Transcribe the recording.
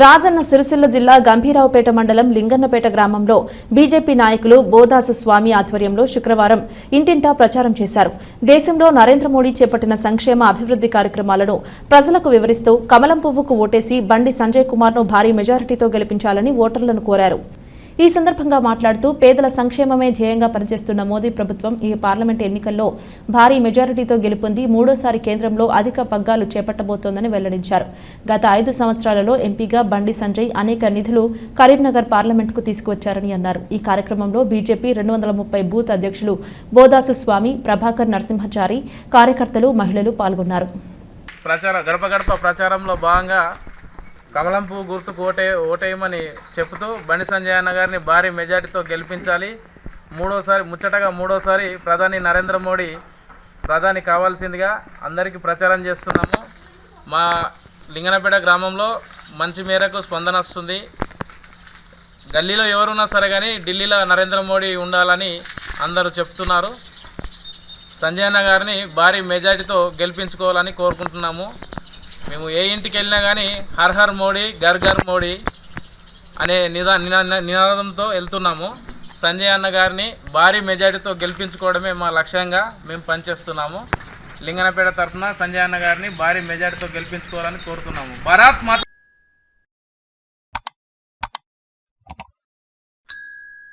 రాజన్న సిరిసిల్ల జిల్లా గంభీరావుపేట మండలం లింగన్నపేట గ్రామంలో బీజేపీ నాయకులు బోదాసు స్వామి ఆధ్వర్యంలో శుక్రవారం ఇంటింటా ప్రచారం చేశారు. దేశంలో నరేంద్ర మోడీ చేపట్టిన సంక్షేమ అభివృద్ధి కార్యక్రమాలను ప్రజలకు వివరిస్తూ కమలం పువ్వుకు ఓటేసి బండి సంజయ్ కుమార్ను భారీ మెజారిటీతో గెలిపించాలని ఓటర్లను కోరారు. ఈ సందర్భంగా మాట్లాడుతూ పేదల సంక్షేమమే ధ్యేయంగా పనిచేస్తున్న మోదీ ప్రభుత్వం ఈ పార్లమెంట్ ఎన్నికల్లో భారీ మెజారిటీతో గెలుపొంది మూడోసారి కేంద్రంలో అధిక పగ్గాలు చేపట్టబోతోందని వెల్లడించారు. గత 5 సంవత్సరాలలో ఎంపీగా బండి సంజయ్ అనేక నిధులు కరీంనగర్ పార్లమెంటుకు తీసుకువచ్చారని అన్నారు. ఈ కార్యక్రమంలో బీజేపీ 230 బూత్ అధ్యక్షులు బోదాసు స్వామి, ప్రభాకర్ నరసింహచారి, కార్యకర్తలు, మహిళలు పాల్గొన్నారు. గడప గడప ప్రచారంలో భాగంగా కమలం పువ్వు గుర్తుకు ఓటేయమని చెబుతూ బండి సంజయ్ అన్న గారిని భారీ మెజార్టీతో గెలిపించాలి. ముచ్చటగా మూడోసారి ప్రధాని నరేంద్ర మోడీ ప్రధాని కావాల్సిందిగా అందరికీ ప్రచారం చేస్తున్నాము. మా లింగనపేట గ్రామంలో మంచి మేరకు స్పందన వస్తుంది. గల్లీలో ఎవరున్నా సరే కానీ ఢిల్లీలో నరేంద్ర మోడీ ఉండాలని అందరూ చెప్తున్నారు. సంజయ్ అన్న గారిని భారీ మెజార్టీతో గెలిపించుకోవాలని కోరుకుంటున్నాము. మేము ఏ ఇంటికి వెళ్ళినా కానీ హర్ హర్ మోడీ, ఘర్ ఘర్ మోడీ అనే నినాదంతో వెళ్తున్నాము. సంజయ్ అన్న గారిని భారీ మెజార్టీతో గెలిపించుకోవడమే మా లక్ష్యంగా మేము పనిచేస్తున్నాము. లింగనపేట తరఫున సంజయ్ అన్న గారిని భారీ మెజార్టీతో గెలిపించుకోవాలని కోరుతున్నాము. భారత్ మాత